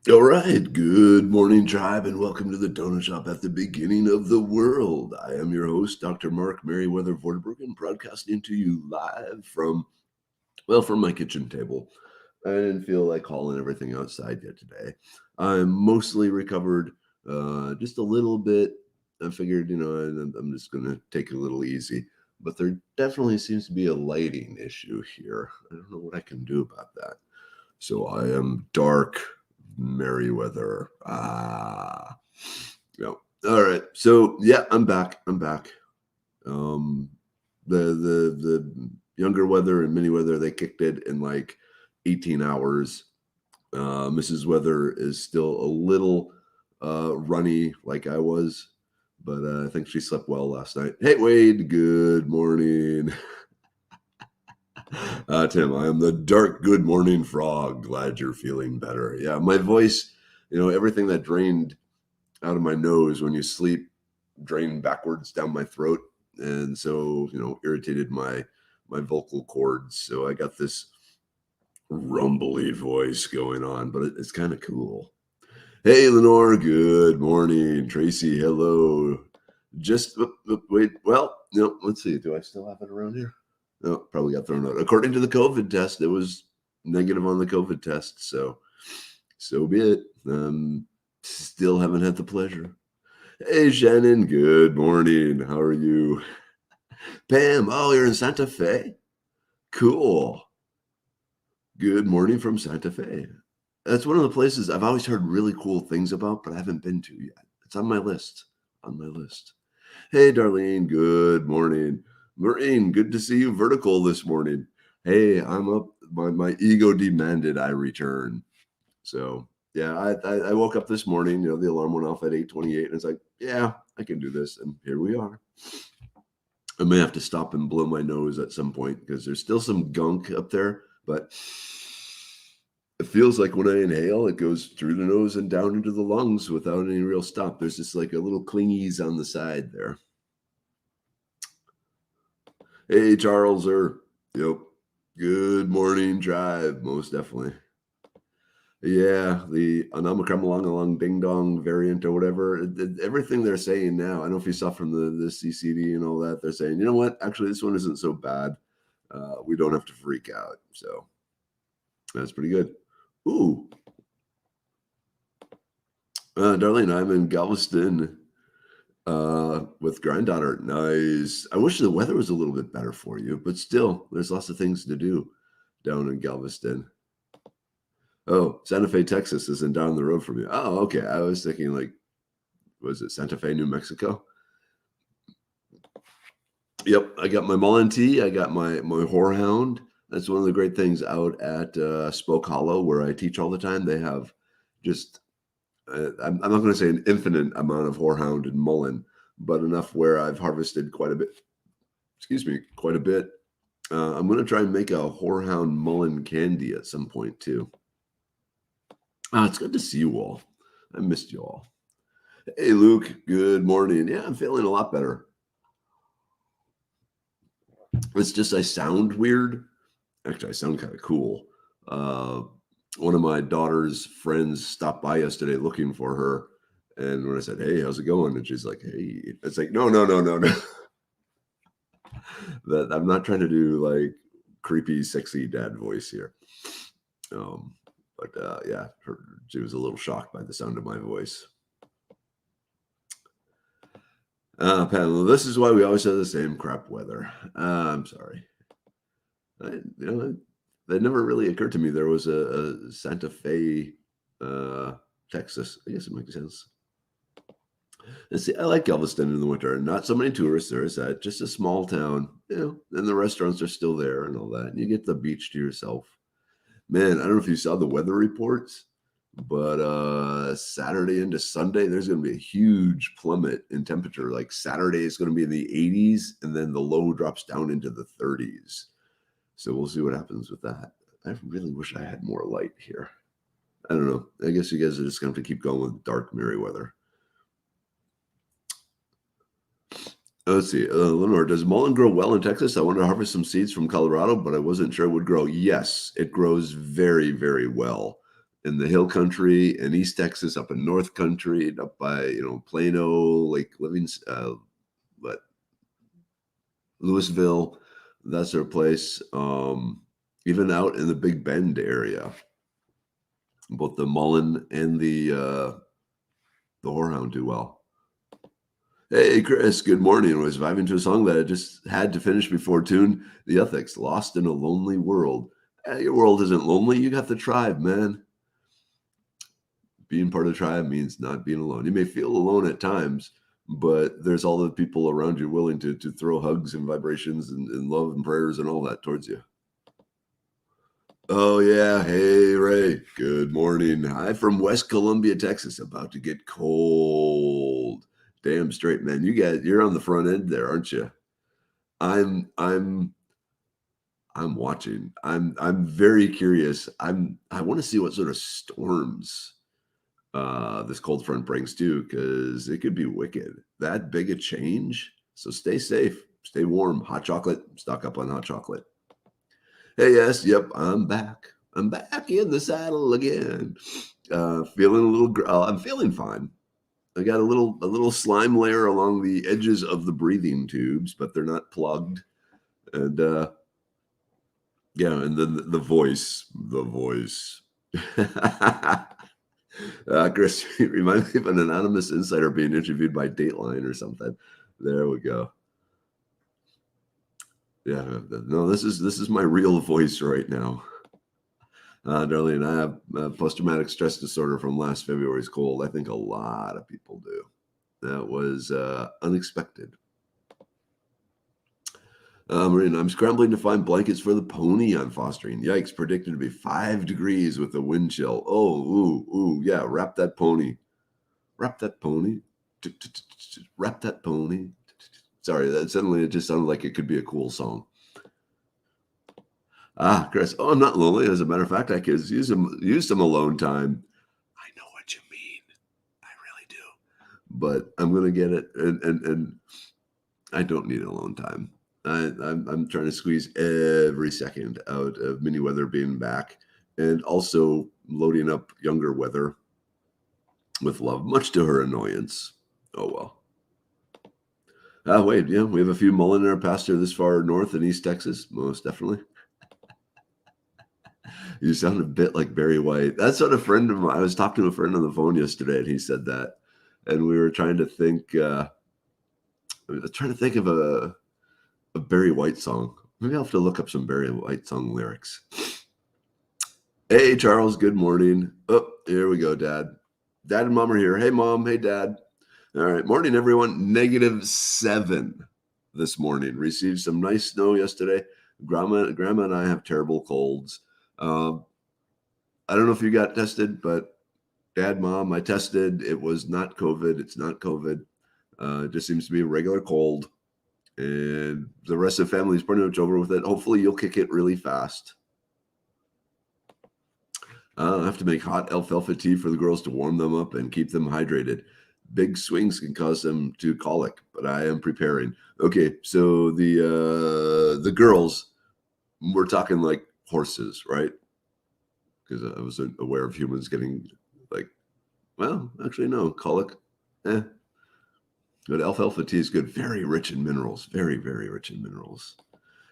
All right, good morning, tribe, and welcome to the Donut Shop at the beginning of the world. I am your host, Dr. Mark Merriweather Vorderbergen, broadcasting to you live from my kitchen table. I didn't feel like hauling everything outside yet today. I'm mostly recovered, just a little bit. I figured, I'm just going to take it a little easy, but there definitely seems to be a lighting issue here. I don't know what I can do about that. So I am dark Merriweather. Yeah. All right. So yeah, I'm back. I'm back. Um, the younger weather and mini weather, they kicked it in like 18 hours. Mrs. Weather is still a little runny like I was, but I think she slept well last night. Hey Wade, good morning. Tim, I am the dark good morning frog. Glad you're feeling better. Yeah, my voice, everything that drained out of my nose when you sleep drained backwards down my throat. And so, irritated my vocal cords. So I got this rumbly voice going on, but it's kind of cool. Hey, Lenore, good morning. Tracy, hello. Just wait. Well, let's see. Do I still have it around here? No, probably got thrown out. According to the COVID test, it was negative on the COVID test. So be it. Still haven't had the pleasure. Hey, Shannon, good morning. How are you? Pam, oh, you're in Santa Fe? Cool. Good morning from Santa Fe. That's one of the places I've always heard really cool things about, but I haven't been to yet. It's on my list. On my list. Hey, Darlene, good morning. Maureen, good to see you vertical this morning. Hey, I'm up. My ego demanded I return. So, yeah, I woke up this morning, the alarm went off at 8:28, and it's like, yeah, I can do this. And here we are. I may have to stop and blow my nose at some point because there's still some gunk up there, but it feels like when I inhale, it goes through the nose and down into the lungs without any real stop. There's just like a little clingies on the side there. Hey, Charles, yep. Good morning, drive, most definitely. Yeah, the Anamakaram along ding dong variant or whatever. Everything they're saying now, I don't know if you saw from the CCD and all that, they're saying, you know what? Actually, this one isn't so bad. We don't have to freak out. So that's pretty good. Ooh, Darlene, I'm in Galveston with granddaughter. Nice. I wish the weather was a little bit better for you, but still, there's lots of things to do down in Galveston. Oh, Santa Fe, Texas isn't down the road from you. Oh, okay. I was thinking like, was it Santa Fe, New Mexico? Yep, I got my Mullen tea. I got my Whorehound. That's one of the great things out at Spoke Hollow, where I teach all the time. They have just I'm not going to say an infinite amount of Whorehound and Mullen, but enough where I've harvested quite a bit. Excuse me, quite a bit. I'm going to try and make a Whorehound Mullen candy at some point too. It's good to see you all. I missed you all. Hey, Luke. Good morning. Yeah, I'm feeling a lot better. It's just I sound weird. Actually, I sound kind of cool. Uh, One of my daughter's friends stopped by yesterday looking for her. And when I said, "Hey, how's it going?" and she's like, "Hey," it's like, no, no, no, no, no. That I'm not trying to do like creepy, sexy dad voice here. Um, but yeah, she was a little shocked by the sound of my voice. Panel, this is why we always have the same crap weather. I'm sorry. That never really occurred to me there was a Santa Fe, Texas. I guess it makes sense. And see, I like Galveston in the winter. Not so many tourists. There is that. Just a small town, and the restaurants are still there and all that. And you get the beach to yourself. Man, I don't know if you saw the weather reports, but Saturday into Sunday, there's going to be a huge plummet in temperature. Like Saturday is going to be in the 80s, and then the low drops down into the 30s. So we'll see what happens with that. I really wish I had more light here. I don't know. I guess you guys are just going to have to keep going with dark Merriweather. Let's see. Lenore, does mullen grow well in Texas? I wanted to harvest some seeds from Colorado, but I wasn't sure it would grow. Yes, it grows very, very well. in the hill country in East Texas, up in North Country, and up by Plano, Lake Livingston, but Louisville, that's their place. Even out in the Big Bend area, both the Mullen and the Whorehound do well. Hey, Chris, good morning. I was vibing to a song that I just had to finish before tune. The Ethics, Lost in a Lonely World. Your world isn't lonely. You got the tribe, man. Being part of the tribe means not being alone. You may feel alone at times, but there's all the people around you willing to throw hugs and vibrations and love and prayers and all that towards you. Oh, yeah. Hey, Ray. Good morning. Hi from West Columbia, Texas. About to get cold. Damn straight, man. You're on the front end there, aren't you? I'm watching. I'm very curious. I want to see what sort of storms this cold front brings too, because it could be wicked. That big a change. So stay safe, stay warm. Hot chocolate. Stock up on hot chocolate. Hey, yes, yep, I'm back. I'm back in the saddle again. Feeling a little. I'm feeling fine. I got a little slime layer along the edges of the breathing tubes, but they're not plugged. And yeah, and then the voice. Chris, you remind me of an anonymous insider being interviewed by Dateline or something. There we go. Yeah, no, this is my real voice right now. Darlene, I have post-traumatic stress disorder from last February's cold. I think a lot of people do. That was unexpected. Marina, I'm scrambling to find blankets for the pony I'm fostering. Yikes, predicted to be 5 degrees with a wind chill. Oh, ooh, yeah, wrap that pony. Wrap that pony. Wrap that pony. Sorry, that suddenly it just sounded like it could be a cool song. Chris, I'm not lonely. As a matter of fact, I could use some alone time. I know what you mean. I really do. But I'm gonna get it, and I don't need alone time. I'm trying to squeeze every second out of mini weather being back, and also loading up younger weather with love, much to her annoyance. Oh well. Wait, yeah, we have a few Mullen in our pasture this far north in East Texas, most definitely. You sound a bit like Barry White. That's what a friend of mine. I was talking to a friend on the phone yesterday, and he said that, and we were trying to think. Trying to think of a Barry White song. Maybe I'll have to look up some Barry White song lyrics. Hey, Charles. Good morning. Oh, here we go, Dad. Dad and Mom are here. Hey, Mom. Hey, Dad. All right. Morning, everyone. -7 this morning. Received some nice snow yesterday. Grandma and I have terrible colds. I don't know if you got tested, but Dad, Mom, I tested. It was not COVID. It's not COVID. It just seems to be a regular cold. And the rest of the family is pretty much over with it. Hopefully you'll kick it really fast. I have to make hot alfalfa tea for the girls to warm them up and keep them hydrated. Big swings can cause them to colic, but I am preparing. Okay, so the girls, we're talking like horses, right? Because I wasn't aware of humans getting actually no, colic. But alfalfa tea is good. Very rich in minerals. Very, very rich in minerals.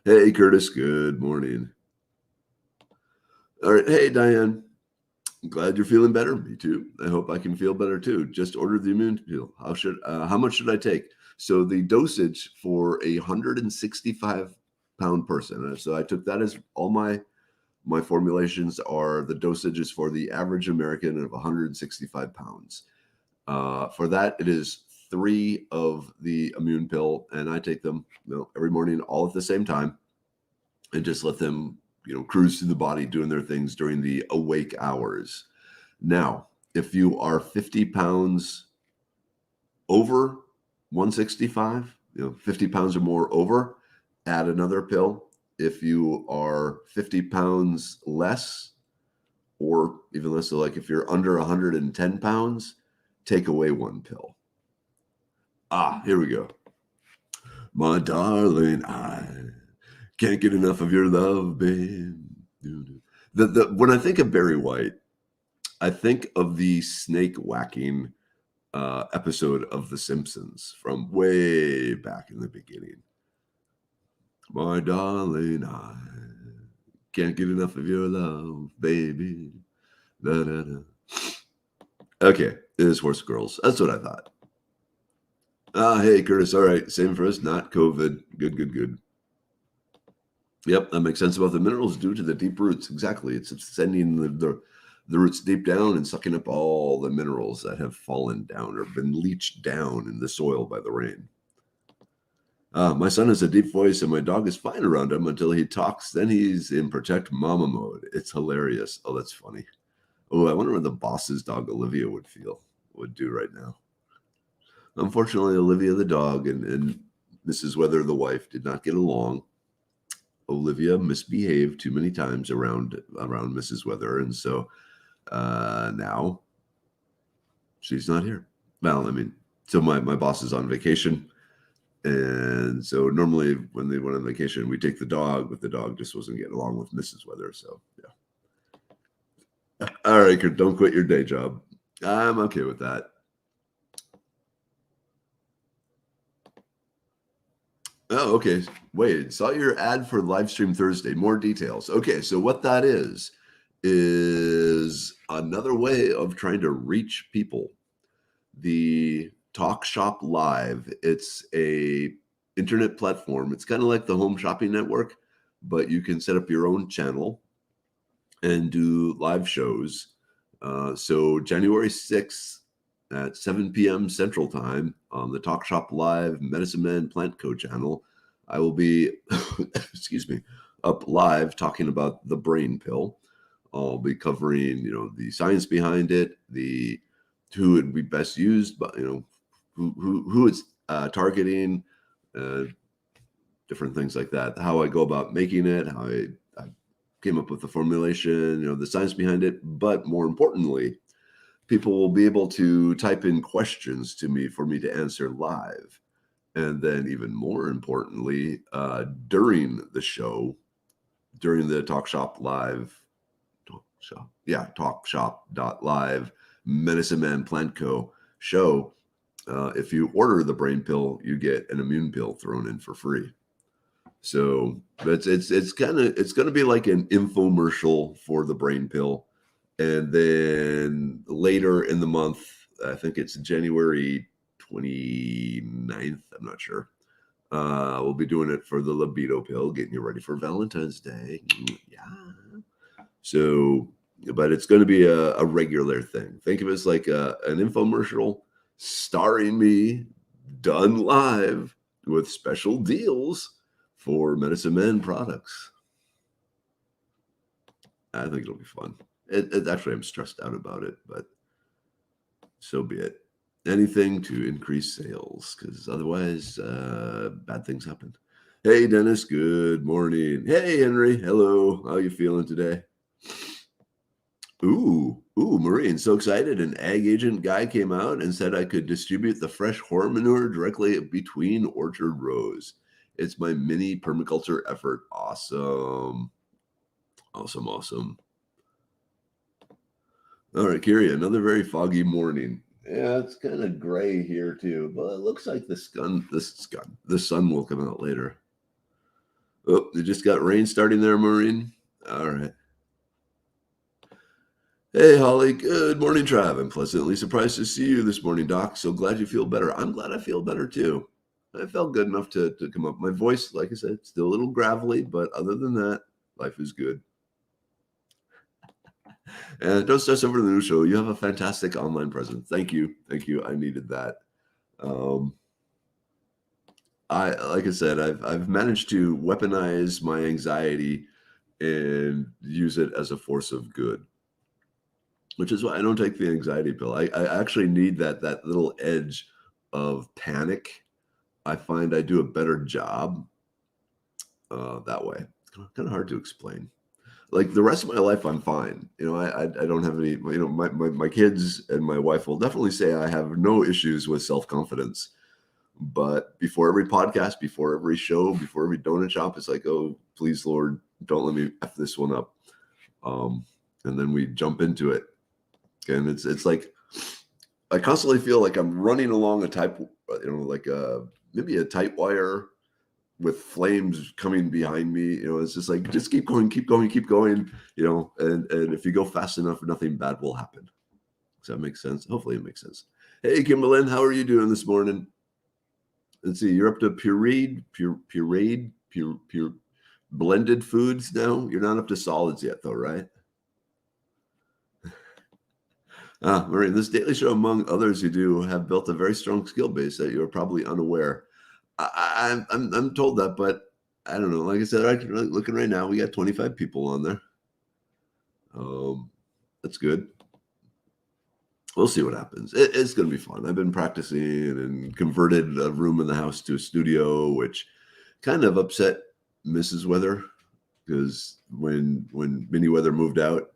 Hey, Curtis. Good morning. All right. Hey, Diane. Glad you're feeling better. Me too. I hope I can feel better too. Just ordered the immune pill. How much should I take? So the dosage for a 165-pound person. So I took that as all my formulations are the dosages for the average American of 165 pounds. For that, it is 3 of the immune pill, and I take them every morning all at the same time and just let them cruise through the body doing their things during the awake hours. Now, if you are 50 pounds over 165, 50 pounds or more over, add another pill. If you are 50 pounds less or even less, so like if you're under 110 pounds, take away 1 pill. Here we go. My darling, I can't get enough of your love, babe. When I think of Barry White, I think of the snake whacking episode of The Simpsons from way back in the beginning. My darling, I can't get enough of your love, baby. Da, da, da. Okay, it is Horse Girls. That's what I thought. Hey, Curtis. All right, same for us. Not COVID. Good, good, good. Yep, that makes sense about the minerals due to the deep roots. Exactly. It's sending the roots deep down and sucking up all the minerals that have fallen down or been leached down in the soil by the rain. My son has a deep voice and my dog is fine around him until he talks. Then he's in protect mama mode. It's hilarious. Oh, that's funny. Oh, I wonder what the boss's dog Olivia would do right now. Unfortunately, Olivia the dog and Mrs. Weather the wife did not get along. Olivia misbehaved too many times around Mrs. Weather, and so now she's not here. Well, I mean, so my boss is on vacation, and so normally when they went on vacation, we take the dog, but the dog just wasn't getting along with Mrs. Weather. So yeah. All right, Kurt, don't quit your day job. I'm okay with that. Oh, okay. Wait, saw your ad for live stream Thursday. More details. Okay, so what that is another way of trying to reach people. The Talk Shop Live. It's a internet platform. It's kind of like the Home Shopping Network, but you can set up your own channel and do live shows. So January 6th at 7 p.m. Central Time on the Talk Shop Live Medicine Man Plant Co channel, I will be, excuse me, up live talking about the brain pill. I'll be covering, the science behind it, who would be best used, but who it's targeting, different things like that. How I go about making it, how I came up with the formulation, the science behind it, but more importantly, people will be able to type in questions to me for me to answer live. And then even more importantly, during the show, during the Talk Shop Live Medicine Man Plant Co show, if you order the brain pill, you get an immune pill thrown in for free. So it's going to be like an infomercial for the brain pill. And then later in the month, I think it's January 29th, I'm not sure. We'll be doing it for the libido pill, getting you ready for Valentine's Day. Yeah. So, but it's going to be a regular thing. Think of it as like an infomercial starring me, done live with special deals for Medicine Man products. I think it'll be fun. It actually, I'm stressed out about it, but so be it. Anything to increase sales, because otherwise, bad things happen. Hey, Dennis. Good morning. Hey, Henry. Hello. How you feeling today? Ooh, Maureen. So excited. An ag agent guy came out and said I could distribute the fresh horse manure directly between orchard rows. It's my mini permaculture effort. Awesome. Awesome. All right, Kiri, another very foggy morning. Yeah, it's kind of gray here too, but it looks like the sun will come out later. Oh, you just got rain starting there, Maureen? All right. Hey, Holly. Good morning, Trav. I'm pleasantly surprised to see you this morning, Doc. So glad you feel better. I'm glad I feel better too. I felt good enough to come up. My voice, like I said, still a little gravelly, but other than that, life is good. And don't stress over the new show. You have a fantastic online presence. Thank you. I needed that. Like I said, I've managed to weaponize my anxiety and use it as a force of good, which is why I don't take the anxiety pill. I actually need that little edge of panic. I find I do a better job that way. It's kind of hard to explain. Like the rest of my life, I'm fine. I don't have any, my kids and my wife will definitely say I have no issues with self-confidence. But before every podcast, before every show, before every donut shop, it's like, oh, please, Lord, don't let me F this one up. And then we jump into it. And it's like I constantly feel like I'm running along a type, like maybe a tight wire with flames coming behind me. It's just like just keep going, keep going, keep going. And if you go fast enough, nothing bad will happen. Does that make sense? Hopefully, it makes sense. Hey, Kimberlyn, how are you doing this morning? Let's see. You're up to pure blended foods now. You're not up to solids yet, though, right? Marie, this daily show, among others you do, have built a very strong skill base that you are probably unaware. I'm told that, but I don't know. Like I said, looking right now, we got 25 people on there. That's good. We'll see what happens. It's going to be fun. I've been practicing and converted a room in the house to a studio, which kind of upset Mrs. Weather because when Minnie Weather moved out,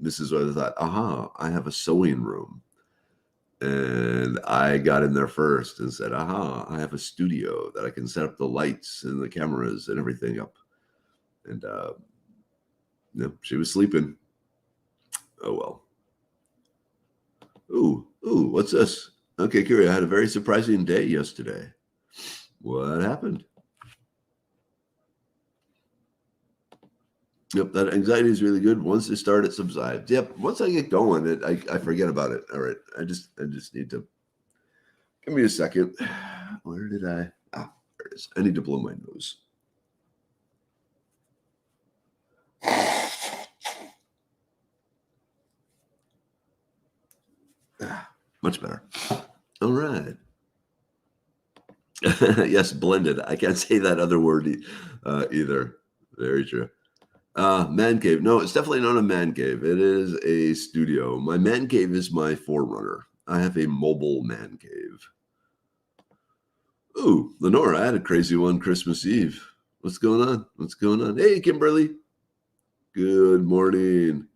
Mrs. Weather thought, aha, I have a sewing room. And I got in there first and said, aha, I have a studio that I can set up the lights and the cameras and everything up. And she was sleeping. Oh, well. Ooh, what's this? Okay, Kiri, I had a very surprising day yesterday. What happened? Yep, that anxiety is really good. Once it starts, it subsides. Yep, once I get going, I forget about it. All right, I just need to give me a second. Where did I? There it is. I need to blow my nose. Much better. All right. Yes, blended. I can't say that other word either. Very true. Man cave. No, it's definitely not a man cave. It is a studio. My man cave is my forerunner. I have a mobile man cave. Ooh, Lenora, I had a crazy one Christmas Eve. What's going on? What's going on? Hey, Kimberly. Good morning.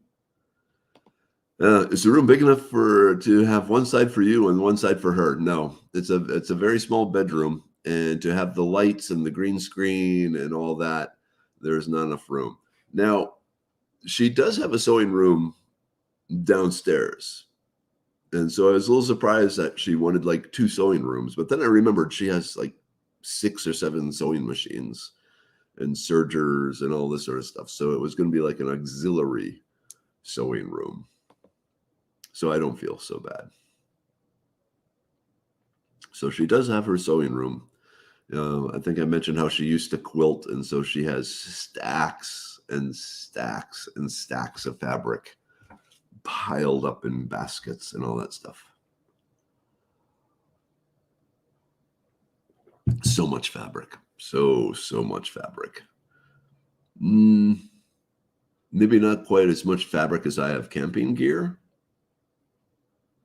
Is the room big enough to have one side for you and one side for her? No, it's a very small bedroom, and to have the lights and the green screen and all that, there's not enough room. Now, she does have a sewing room downstairs, and so I was a little surprised that she wanted like 2 sewing rooms. But then I remembered she has like 6 or 7 sewing machines and sergers and all this sort of stuff. So it was going to be like an auxiliary sewing room. So I don't feel so bad. So she does have her sewing room. I think I mentioned how she used to quilt, and so she has stacks and stacks and stacks of fabric piled up in baskets and all that stuff. So much fabric. So much fabric. Maybe not quite as much fabric as I have camping gear,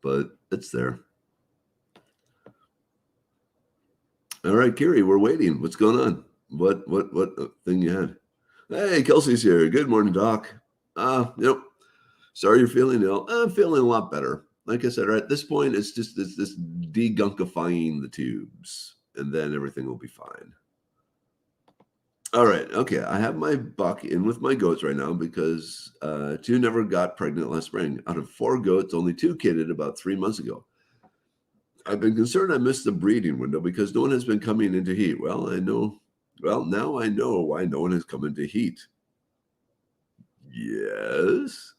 but it's there. All right, Kiri, we're waiting. What's going on? What thing you had? Hey, Kelsey's here. Good morning, Doc. Sorry you're feeling ill. I'm feeling a lot better. Like I said, right at this point, it's just this degunkifying the tubes, and then everything will be fine. All right. Okay. I have my buck in with my goats right now because 2 never got pregnant last spring. Out of 4 goats, only 2 kidded about 3 months ago. I've been concerned I missed the breeding window because no one has been coming into heat. Well, now I know why no one has come into heat. Yes.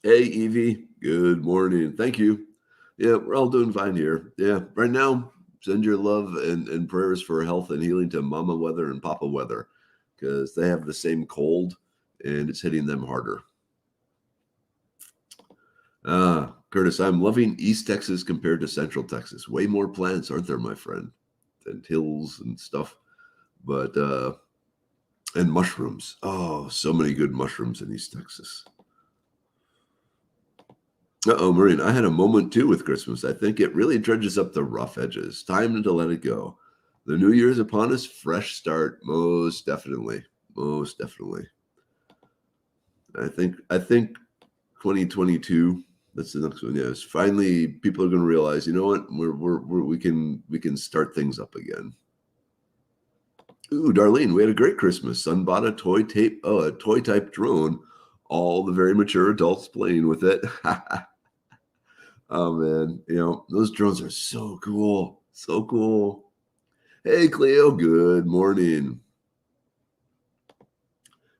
Hey, Evie. Good morning. Thank you. Yeah, we're all doing fine here. Yeah, right now, send your love and prayers for health and healing to Mama Weather and Papa Weather because they have the same cold and it's hitting them harder. Curtis, I'm loving East Texas compared to Central Texas. Way more plants, aren't there, my friend? And hills and stuff. But, and mushrooms. Oh, so many good mushrooms in East Texas. Uh-oh, Maureen, I had a moment too with Christmas. I think it really dredges up the rough edges. Time to let it go. The new year is upon us. Fresh start. Most definitely. Most definitely. I think 2022. That's the next one. Yes, finally, people are going to realize. You know what? We can start things up again. Ooh, Darlene, we had a great Christmas. Son bought a toy type drone. all the very mature adults playing with it. Oh man, those drones are so cool. So cool. Hey Cleo, good morning.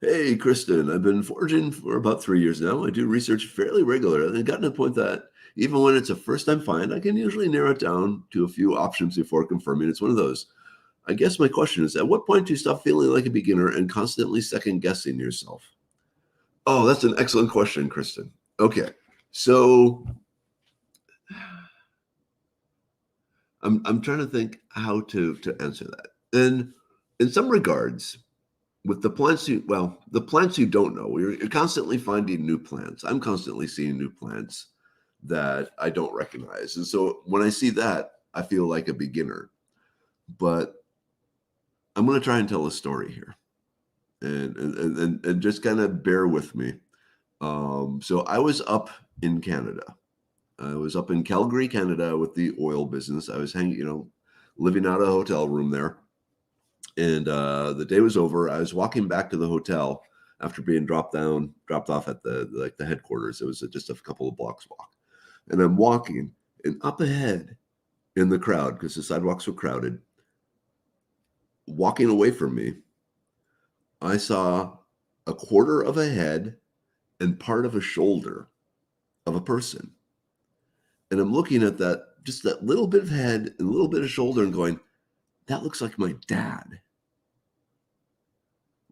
Hey Kristen, I've been foraging for about 3 years now. I do research fairly regularly and gotten to the point that even when it's a first time find, I can usually narrow it down to a few options before confirming it's one of those. I guess my question is, at what point do you stop feeling like a beginner and constantly second guessing yourself? Oh, that's an excellent question, Kristen. Okay. So I'm trying to think how to answer that. And in some regards, with the plants you don't know, you're constantly finding new plants. I'm constantly seeing new plants that I don't recognize. And so when I see that, I feel like a beginner. But I'm going to try and tell a story here, and just kind of bear with me. So I was up in Canada. I was up in Calgary, Canada, with the oil business. I was living out of a hotel room there. And the day was over. I was walking back to the hotel after being dropped off at the headquarters. It was just a couple of blocks walk. And I'm walking, and up ahead in the crowd, because the sidewalks were crowded, walking away from me, I saw a quarter of a head and part of a shoulder of a person. And I'm looking at just that little bit of head and a little bit of shoulder and going, that looks like my dad.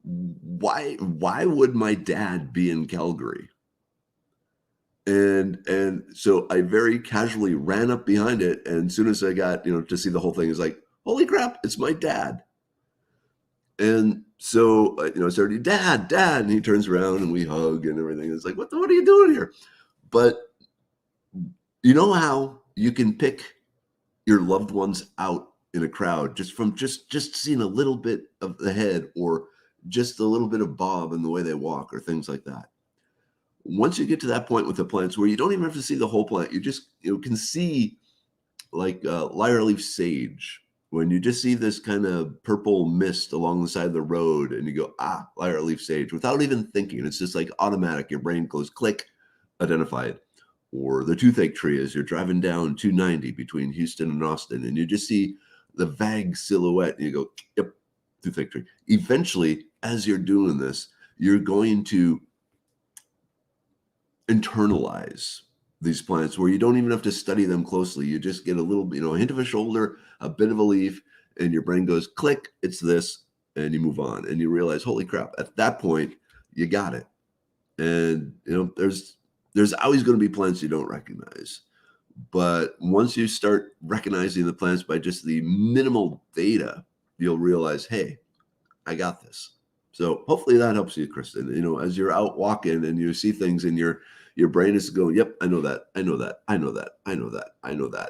Why would my dad be in Calgary? And so I very casually ran up behind it, and as soon as I got to see the whole thing, it's like, holy crap, it's my dad. And so I started, dad, and he turns around and we hug and everything. It's like, what are you doing here? But you know how you can pick your loved ones out in a crowd just from just seeing a little bit of the head, or just a little bit of bob in the way they walk, or things like that. Once you get to that point with the plants where you don't even have to see the whole plant, you just can see, like lyre leaf sage. When you just see this kind of purple mist along the side of the road, and you go, lyre leaf sage, without even thinking. It's just like automatic. Your brain goes click, identify it. Or the toothache tree as you're driving down 290 between Houston and Austin, and you just see the vague silhouette, and you go, yep, toothache tree. Eventually, as you're doing this, you're going to internalize these plants where you don't even have to study them closely. You just get a little, a hint of a shoulder, a bit of a leaf, and your brain goes, click, it's this, and you move on. And you realize, holy crap, at that point, you got it. And, there's always going to be plants you don't recognize. But once you start recognizing the plants by just the minimal data, you'll realize, hey, I got this. So hopefully that helps you, Kristen. As you're out walking and you see things, and your brain is going, yep, I know that, I know that, I know that, I know that, I know that.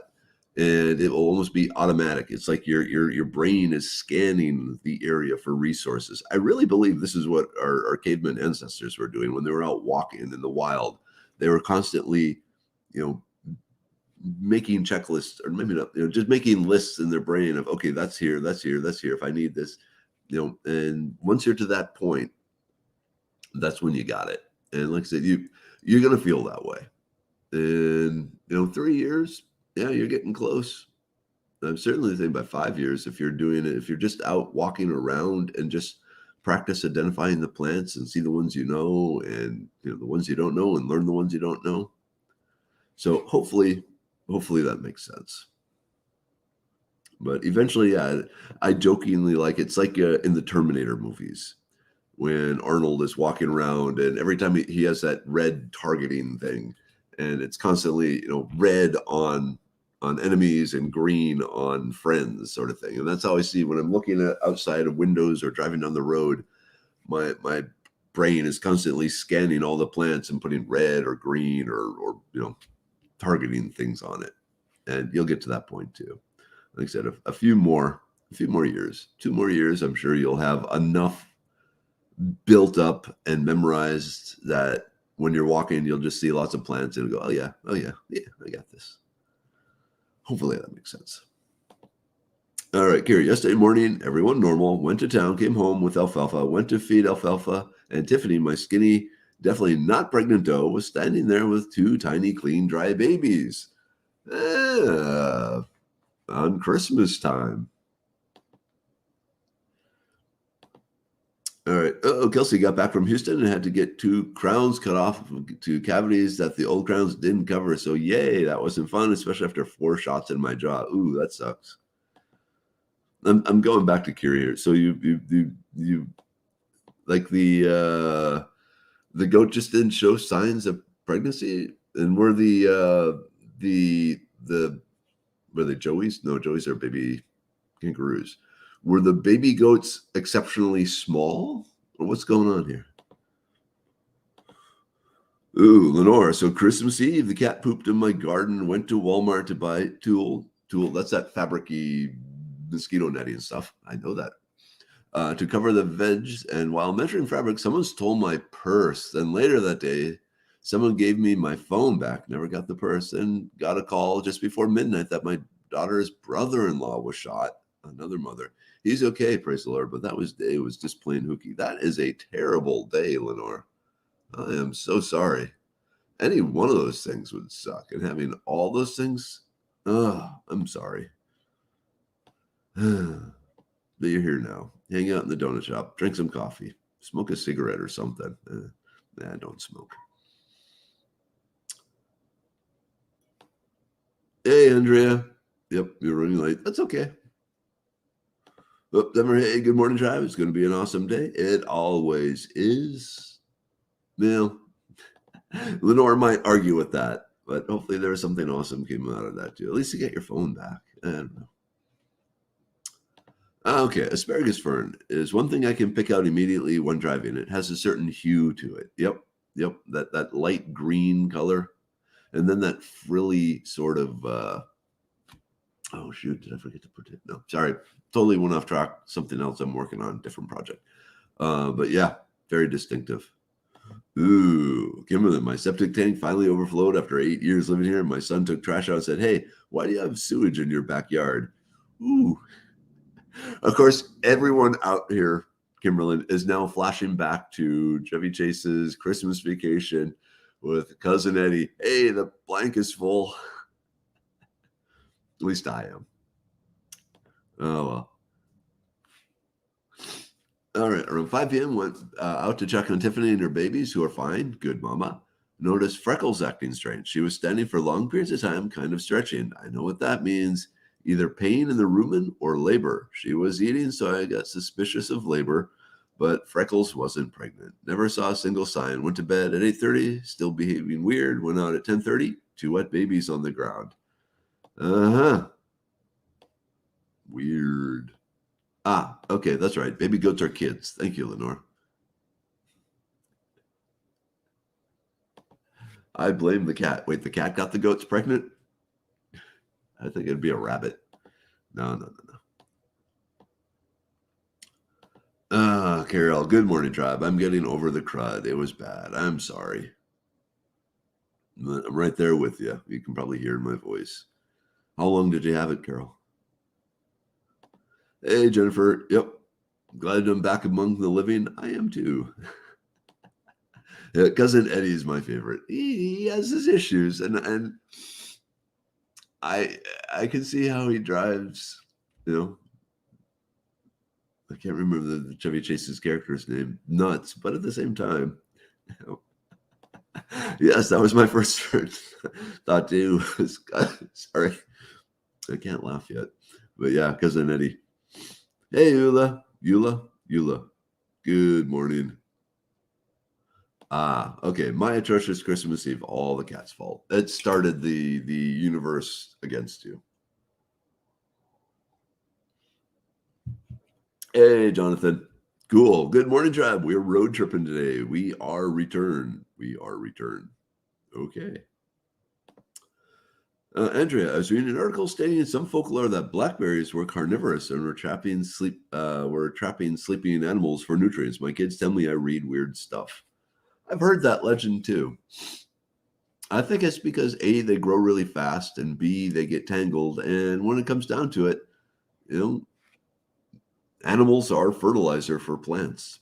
And it will almost be automatic. It's like your brain is scanning the area for resources. I really believe this is what our caveman ancestors were doing when they were out walking in the wild. They were constantly, making checklists, or maybe not, just making lists in their brain of, okay, that's here, that's here, that's here. If I need this, and once you're to that point, that's when you got it. And like I said, you're going to feel that way. And, 3 years, yeah, you're getting close. I'm certainly thinking by 5 years, if you're doing it, if you're just out walking around and just practice identifying the plants and see the ones you know, and the ones you don't know, and learn the ones you don't know. So hopefully that makes sense. But eventually, yeah, I jokingly, like, it's like in the Terminator movies, when Arnold is walking around, and every time he has that red targeting thing, and it's constantly red on enemies and green on friends, sort of thing. And that's how I see when I'm looking at outside of windows or driving down the road. My brain is constantly scanning all the plants and putting red or green or targeting things on it. And you'll get to that point too. Like I said, a few more years, 2 more years, I'm sure you'll have enough built up and memorized that when you're walking, you'll just see lots of plants and go, oh yeah, I got this. Hopefully that makes sense. All right, Gary, yesterday morning, everyone normal, went to town, came home with alfalfa, went to feed alfalfa and Tiffany, my skinny definitely not pregnant doe, was standing there with two tiny, clean, dry babies. On Christmas time. All right. Oh, Kelsey got back from Houston and had to get two crowns cut off to cavities that the old crowns didn't cover. So, yay, that wasn't fun, especially after 4 shots in my jaw. Ooh, that sucks. I'm going back to Kiri here. So you like the goat just didn't show signs of pregnancy, and were the were they joeys? No, joeys are baby kangaroos. Were the baby goats exceptionally small, or what's going on here? Ooh, Lenore. So Christmas Eve, the cat pooped in my garden. Went to Walmart to buy tool. That's that fabricy mosquito netting stuff. I know that. To cover the veg. And while measuring fabric, someone stole my purse. Then later that day, someone gave me my phone back. Never got the purse, and got a call just before midnight that my daughter's brother-in-law was shot. Another mother. He's okay, praise the Lord. But that day was just plain hooky. That is a terrible day, Lenore. I am so sorry. Any one of those things would suck. And having all those things, I'm sorry. But you're here now. Hang out in the donut shop, drink some coffee, smoke a cigarette or something. Nah, don't smoke. Hey, Andrea. Yep, you're running late. That's okay. Oh, hey, good morning, tribe. It's going to be an awesome day. It always is. Well, Lenore might argue with that, but hopefully there was something awesome came out of that too. At least you get your phone back. I don't know. Okay, asparagus fern is one thing I can pick out immediately when driving. It has a certain hue to it. Yep, that light green color, and then that frilly sort of. Oh shoot! Did I forget to put it? No, sorry, totally went off track. Something else I'm working on, different project. But yeah, very distinctive. Ooh, Kimberly, my septic tank finally overflowed after 8 years living here. My son took trash out and said, "Hey, why do you have sewage in your backyard?" Ooh. Of course, everyone out here, Kimberlyn, is now flashing back to Chevy Chase's Christmas vacation with cousin Eddie. Hey, the blank is full. At least I am. Oh, well. All right, around 5 p.m., went out to check on Tiffany and her babies, who are fine. Good mama. Noticed Freckles acting strange. She was standing for long periods of time, kind of stretching. I know what that means. Either pain in the rumen or labor. She was eating, so I got suspicious of labor, but Freckles wasn't pregnant. Never saw a single sign. Went to bed at 8:30, still behaving weird. Went out at 10:30, 2 wet babies on the ground. Uh-huh. Weird. Okay, that's right. Baby goats are kids. Thank you, Lenore. I blame the cat. Wait, the cat got the goats pregnant? I think it'd be a rabbit. No. Carol, good morning, tribe. I'm getting over the crud. It was bad. I'm sorry. I'm right there with you. You can probably hear my voice. How long did you have it, Carol? Hey, Jennifer. Yep. Glad I'm back among the living. I am too. Yeah, cousin Eddie is my favorite. He has his issues, and I can see how he drives. You know, I can't remember the Chevy Chase's character's name. Nuts, but at the same time, yes, that was my first thought too. Sorry, I can't laugh yet, but yeah, cousin Eddie. Hey, Eula. Good morning. Okay. My atrocious Christmas Eve, all the cat's fault. It started the universe against you. Hey, Jonathan. Cool. Good morning, tribe. We're road tripping today. We are returned. Okay. Andrea, I was reading an article stating in some folklore that blackberries were carnivorous and were trapping sleeping animals for nutrients. My kids tell me I read weird stuff. I've heard that legend too. I think it's because A, they grow really fast, and B, they get tangled. And when it comes down to it, animals are fertilizer for plants.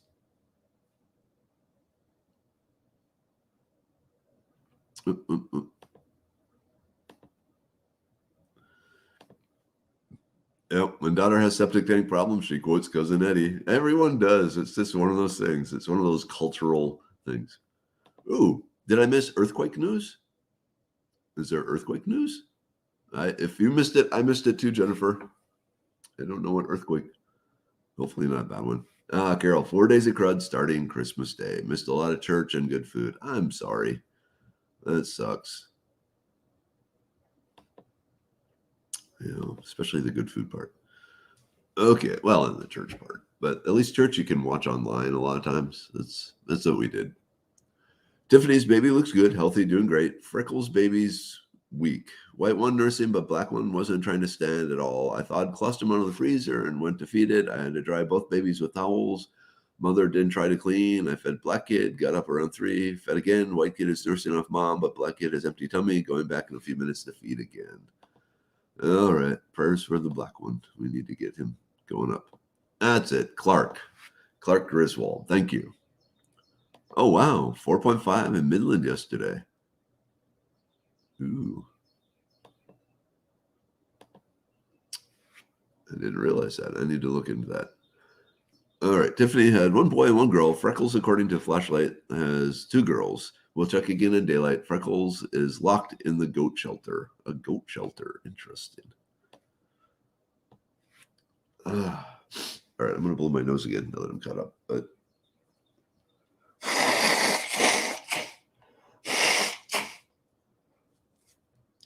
Yep, my daughter has septic tank problems. She quotes Cousin Eddie. Everyone does. It's just one of those things. It's one of those cultural things. Ooh, did I miss earthquake news? Is there earthquake news? If you missed it, I missed it too, Jennifer. I don't know what earthquake. Hopefully not that one. Carol, 4 days of crud starting Christmas Day. Missed a lot of church and good food. I'm sorry. That sucks. You know, especially the good food part. Okay, well, in the church part, but at least church you can watch online a lot of times. That's what we did. Tiffany's baby looks good, healthy, doing great. Freckles' baby's weak. White one nursing, but black one wasn't trying to stand at all. I thawed clustered out of the freezer and went to feed it. I had to dry both babies with towels. Mother didn't try to clean. I fed black kid, got up around 3, fed again. White kid is nursing off mom, but black kid has empty tummy, going back in a few minutes to feed again. All right, prayers for the black one. We need to get him going up. That's it. Clark Griswold. Thank you. Oh, wow. 4.5 in Midland yesterday. Ooh. I didn't realize that. I need to look into that. All right. Tiffany had 1 boy and 1 girl. Freckles, according to Flashlight, has 2 girls. We'll check again in daylight. Freckles is locked in the goat shelter. A goat shelter. Interesting. All right. I'm going to blow my nose again now that I'm caught up. But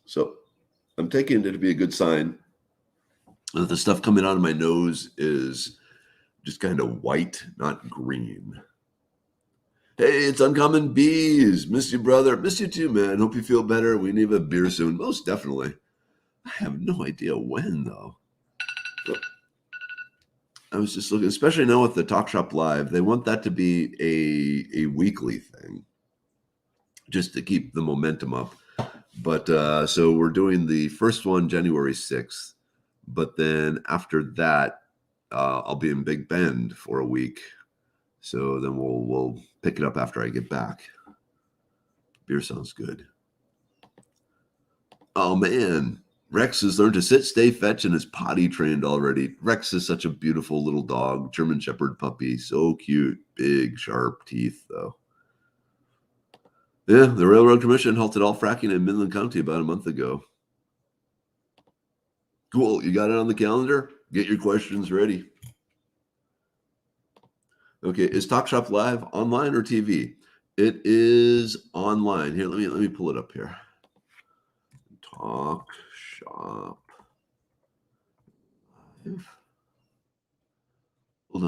so I'm taking it to be a good sign that the stuff coming out of my nose is just kind of white, not green. Hey, it's Uncommon Bees. Miss you, brother. Miss you too, man. Hope you feel better. We need a beer soon. Most definitely. I have no idea when, though. I was just looking, especially now with the Talk Shop Live, they want that to be a weekly thing just to keep the momentum up. But so we're doing the first one January 6th. But then after that, I'll be in Big Bend for a week. So then we'll pick it up after I get back. Beer sounds good. Oh, man. Rex has learned to sit, stay, fetch, and is potty trained already. Rex is such a beautiful little dog. German Shepherd puppy. So cute. Big, sharp teeth, though. Yeah, the Railroad Commission halted all fracking in Midland County about a month ago. Cool. You got it on the calendar? Get your questions ready. Okay, is Talk Shop Live online or TV? It is online. Here, let me pull it up here. Talk Shop Live. Hold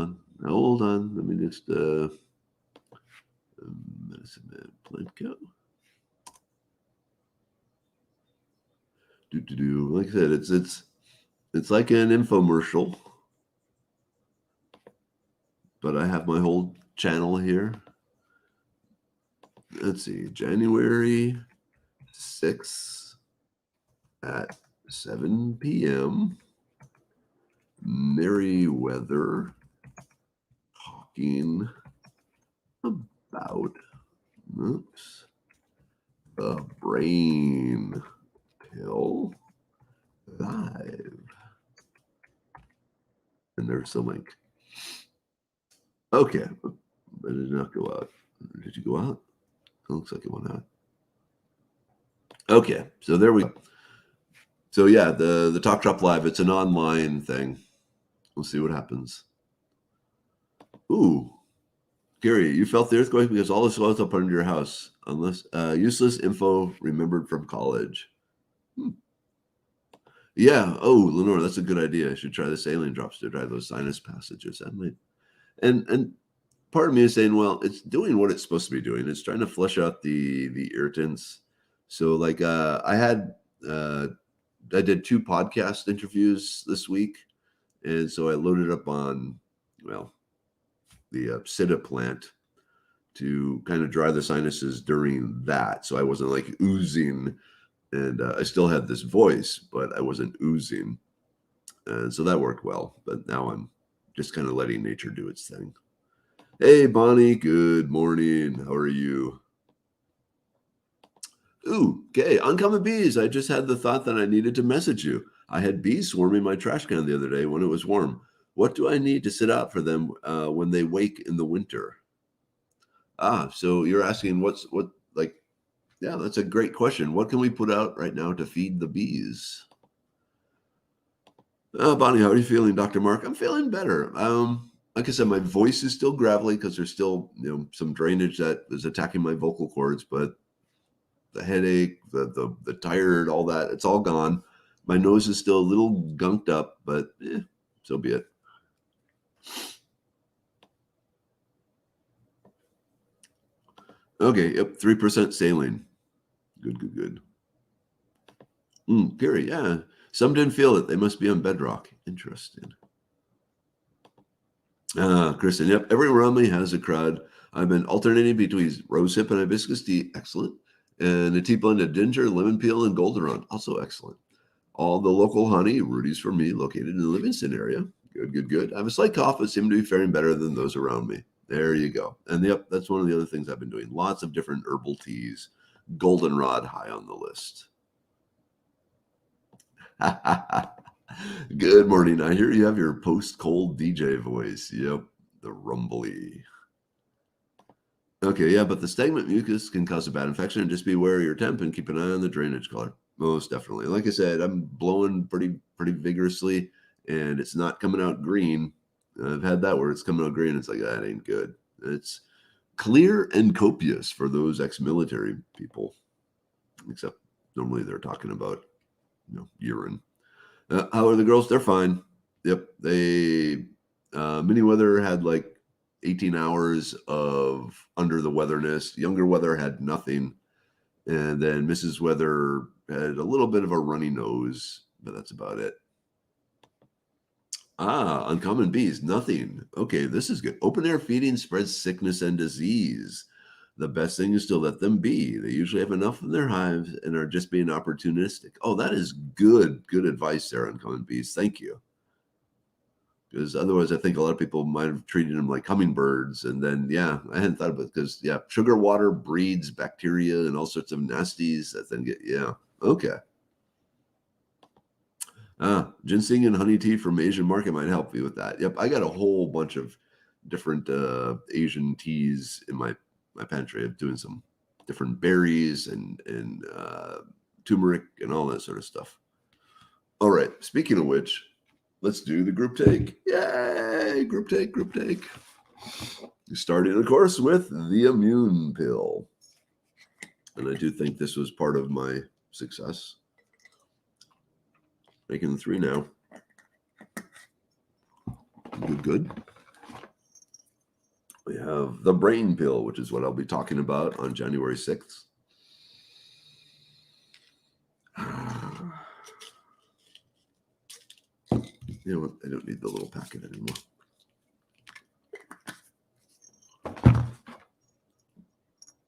on. Let me just Medicine Man Plinko. Like I said, it's like an infomercial, but I have my whole channel here. Let's see, January 6th at 7 p.m. Merriweather talking about the brain pill live. And there's the link. Okay, but it did not go out. Did you go out? It looks like it went out. Okay, so there we go. So yeah, the Talk Shop Live, it's an online thing. We'll see what happens. Ooh, Gary, you felt the earthquake because all this was up under your house. Unless useless info remembered from college. Yeah. Oh, Lenore, that's a good idea. I should try the saline drops to dry those sinus passages. I might. And part of me is saying, well, it's doing what it's supposed to be doing. It's trying to flush out the irritants. So like I did 2 podcast interviews this week, and so I loaded up on the Sita plant to kind of dry the sinuses during that. So I wasn't like oozing, and I still had this voice, but I wasn't oozing. And so that worked well. But now I'm just kind of letting nature do its thing. Hey, Bonnie, good morning. How are you? Ooh, okay. Uncommon bees. I just had the thought that I needed to message you. I had bees swarming my trash can the other day when it was warm. What do I need to sit out for them when they wake in the winter? So you're asking what like, yeah, that's a great question. What can we put out right now to feed the bees? Bonnie, how are you feeling, Dr. Mark? I'm feeling better. Like I said, my voice is still gravelly because there's still, some drainage that is attacking my vocal cords, but the headache, the tired, all that, it's all gone. My nose is still a little gunked up, but so be it. Okay, yep, 3% saline. Good. Gary, yeah. Some didn't feel it. They must be on bedrock. Interesting. Kristen, yep. Everyone around me has a crud. I've been alternating between rosehip and hibiscus tea. Excellent. And a tea blend of ginger, lemon peel, and goldenrod. Also excellent. All the local honey, Rudy's for me, located in the Livingston area. Good. I have a slight cough, but seem to be faring better than those around me. There you go. And yep, that's one of the other things I've been doing. Lots of different herbal teas. Goldenrod high on the list. Good morning. I hear you have your post-cold DJ voice. Yep, the rumbly. Okay, yeah, but the stagnant mucus can cause a bad infection, and just be aware of your temp and keep an eye on the drainage color. Most definitely. Like I said, I'm blowing pretty vigorously, and it's not coming out green. I've had that where it's coming out green. It's like, that ain't good. It's clear and copious for those ex-military people, except normally they're talking about, urine. How are the girls? They're fine. Yep. They, Mini Weather had like 18 hours of under the weatherness. Younger Weather had nothing. And then Mrs. Weather had a little bit of a runny nose, but that's about it. Uncommon bees, nothing. Okay, this is good. Open air feeding spreads sickness and disease. The best thing is to let them be. They usually have enough in their hives and are just being opportunistic. Oh, that is good advice there, Uncommon bees. Thank you. Because otherwise, I think a lot of people might have treated them like hummingbirds. And then, I hadn't thought about it because, sugar water breeds bacteria and all sorts of nasties that then okay. Ginseng and honey tea from Asian market might help you with that. Yep, I got a whole bunch of different Asian teas in my pantry. I'm doing some different berries and turmeric and all that sort of stuff. All right, speaking of which, let's do the group take. Yay, group take. Starting, of course, with the immune pill. And I do think this was part of my success. Making 3 now. Good. We have the brain pill, which is what I'll be talking about on January 6th. You know what? I don't need the little packet anymore.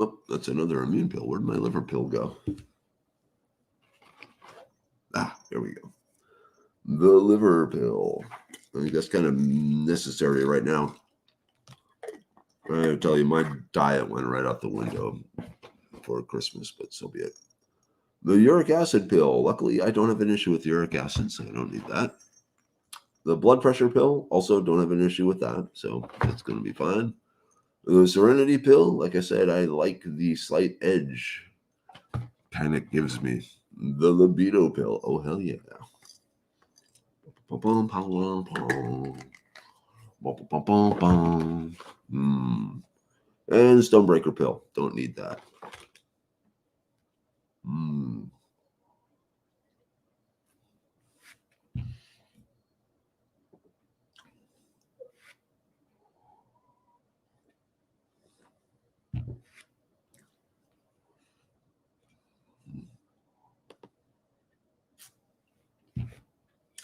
Oh, that's another immune pill. Where'd my liver pill go? Here we go. The liver pill. I think that's kind of necessary right now. I tell you, my diet went right out the window for Christmas, but so be it. The uric acid pill. Luckily, I don't have an issue with uric acid, so I don't need that. The blood pressure pill. Also don't have an issue with that, so that's going to be fine. The serenity pill. Like I said, I like the slight edge panic gives me. The libido pill. Oh, hell yeah. And Stonebreaker pill. Don't need that.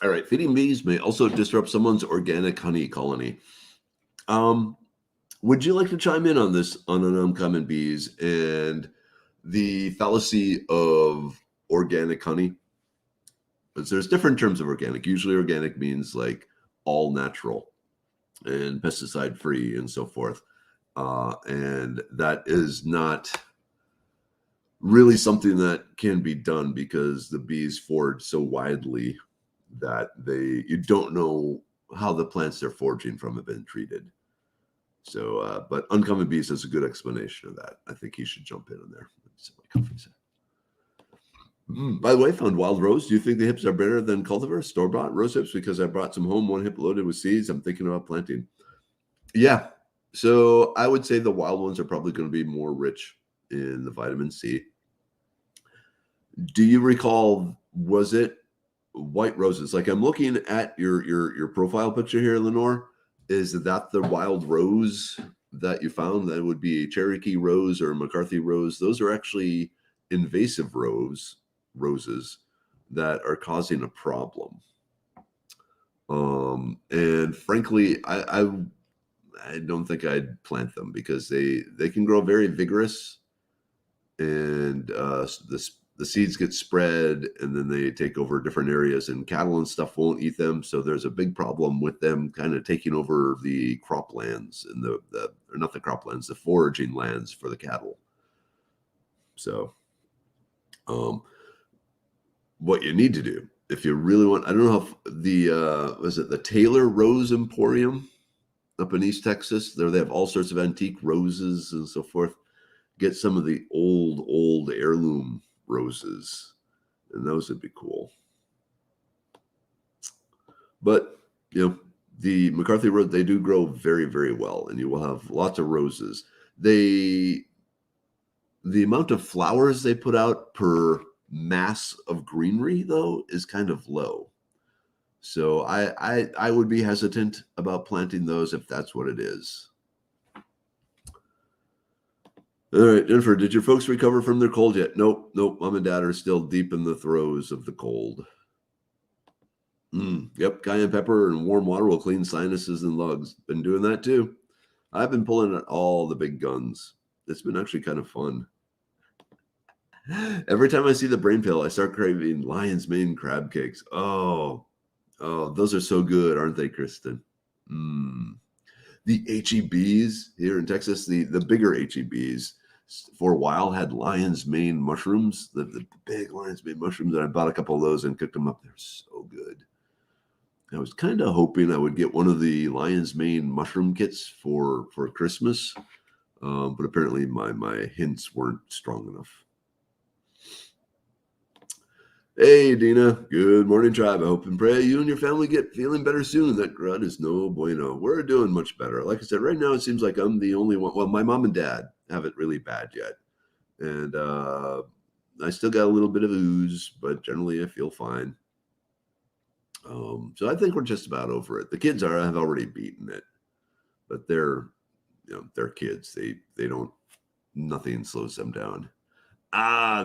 All right, feeding bees may also disrupt someone's organic honey colony. Would you like to chime in on this on uncommon bees and the fallacy of organic honey? Because there's different terms of organic. Usually organic means like all natural and pesticide free and so forth. And that is not really something that can be done because the bees forage so widely that you don't know how the plants they're foraging from have been treated. So, but Uncommon Beast is a good explanation of that. I think he should jump in on there. By the way, found wild rose. Do you think the hips are better than cultivar store-bought rose hips? Because I brought some home, one hip loaded with seeds. I'm thinking about planting. Yeah. So I would say the wild ones are probably going to be more rich in the vitamin C. Do you recall, was it white roses? Like I'm looking at your profile picture here, Lenore. Is that the wild rose that you found? That would be a Cherokee rose or a McCarthy rose. Those are actually invasive roses that are causing a problem. And frankly, I don't think I'd plant them because they can grow very vigorous, and the seeds get spread, and then they take over different areas, and cattle and stuff won't eat them. So there's a big problem with them kind of taking over the croplands and or not the croplands, the foraging lands for the cattle. So, what you need to do if you really want, I don't know if was it the Taylor Rose Emporium up in East Texas? There they have all sorts of antique roses and so forth. Get some of the old heirloom roses, and those would be cool. But the McCarthy Rose, they do grow very, very well, and you will have lots of roses. The amount of flowers they put out per mass of greenery, though, is kind of low. So I would be hesitant about planting those if that's what it is. All right, Jennifer, did your folks recover from their cold yet? Nope. Mom and dad are still deep in the throes of the cold. Yep, cayenne pepper and warm water will clean sinuses and lungs. Been doing that too. I've been pulling at all the big guns. It's been actually kind of fun. Every time I see the brain pill, I start craving lion's mane crab cakes. Oh, those are so good, aren't they, Kristen? The HEBs here in Texas, the bigger HEBs, for a while had lion's mane mushrooms, the big lion's mane mushrooms, and I bought a couple of those and cooked them up. They're so good. I was kind of hoping I would get one of the lion's mane mushroom kits for Christmas, but apparently my hints weren't strong enough. Hey, Dina. Good morning, tribe. I hope and pray you and your family get feeling better soon. That grunt is no bueno. We're doing much better. Like I said, right now it seems like I'm the only one. Well, my mom and dad have it really bad yet. And I still got a little bit of ooze, but generally I feel fine. So I think we're just about over it. The kids have already beaten it, but they're kids. They don't, nothing slows them down.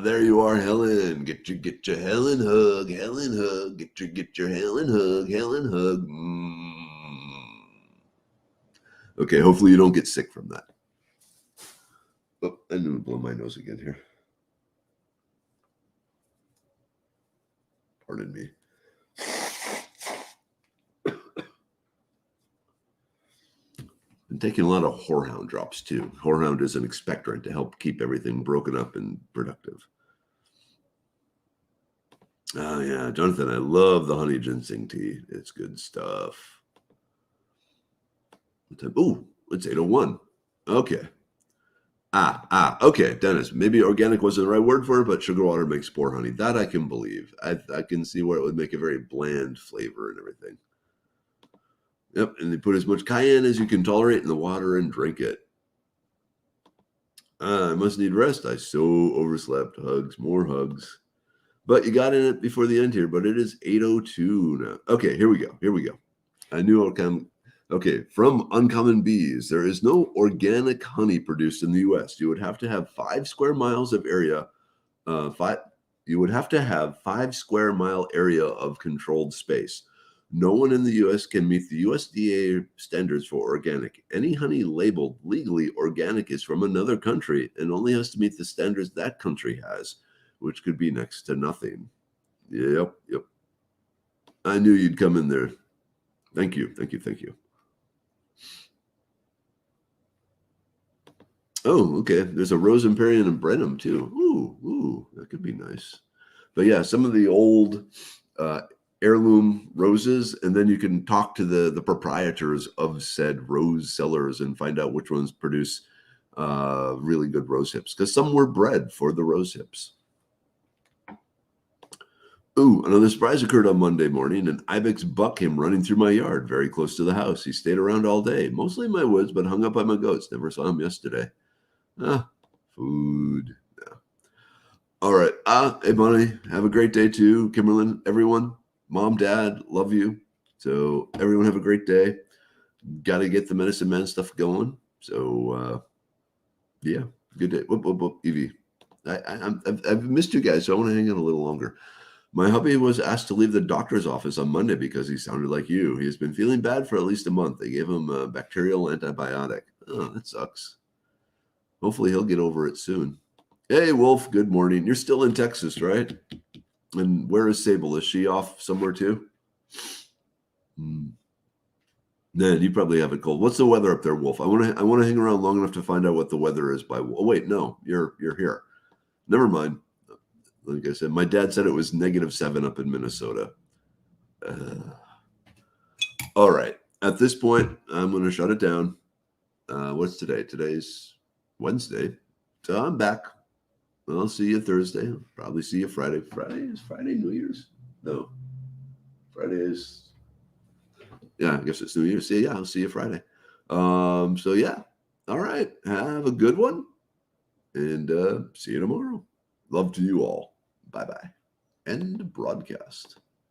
There you are, Helen. Get your Helen hug, Helen hug. Get your Helen hug, Helen hug. Okay, hopefully you don't get sick from that. Oh, I need to blow my nose again here. Pardon me. Been taking a lot of Whorehound drops too. Whorehound is an expectorant to help keep everything broken up and productive. Oh yeah, Jonathan, I love the honey ginseng tea. It's good stuff. Oh, it's 8:01. Okay. Okay, Dennis. Maybe organic wasn't the right word for it, but sugar water makes poor honey. That I can believe. I can see where it would make a very bland flavor and everything. Yep, and they put as much cayenne as you can tolerate in the water and drink it. I must need rest. I so overslept. Hugs, more hugs. But you got in it before the end here, but it is 8:02 now. Okay, here we go. I knew I'll come. Okay, from Uncommon Bees, there is no organic honey produced in the U.S. You would have to have 5 square miles of area. You would have to have 5 square mile area of controlled space. No one in the U.S. can meet the USDA standards for organic. Any honey labeled legally organic is from another country and only has to meet the standards that country has, which could be next to nothing. Yep. I knew you'd come in there. Thank you. Oh, okay. There's a Rose Imperial and Brenham too. Ooh, that could be nice. But yeah, some of the old uh, heirloom roses, and then you can talk to the proprietors of said rose cellars and find out which ones produce really good rose hips, because some were bred for the rose hips. Ooh, another surprise occurred on Monday morning. An ibex buck came running through my yard, very close to the house. He stayed around all day, mostly in my woods, but hung up by my goats. Never saw him yesterday. Ah, food. Yeah. All right. Hey, Bonnie, have a great day too. Kimberlyn, everyone, mom, dad, love you. So everyone have a great day. Got to get the medicine man stuff going. So yeah, good day. Whoop, whoop, whoop, Evie. I've missed you guys, so I want to hang out a little longer. My hubby was asked to leave the doctor's office on Monday because he sounded like you. He has been feeling bad for at least a month. They gave him a bacterial antibiotic. Oh, that sucks. Hopefully he'll get over it soon. Hey, Wolf, good morning. You're still in Texas, right? And where is Sable? Is she off somewhere too? Man, you probably have it cold. What's the weather up there, Wolf? I want to hang around long enough to find out what the weather is by. Oh wait, no, you're here. Never mind. Like I said, my dad said it was -7 up in Minnesota. Uh, all right. At this point, I'm going to shut it down. What's today? Today's Wednesday. So I'm back. I'll see you Thursday. I'll probably see you Friday. Friday New Year's? No. Friday is, yeah, I guess it's New Year's. Yeah, I'll see you Friday. So yeah. All right. Have a good one. And see you tomorrow. Love to you all. Bye bye. End broadcast.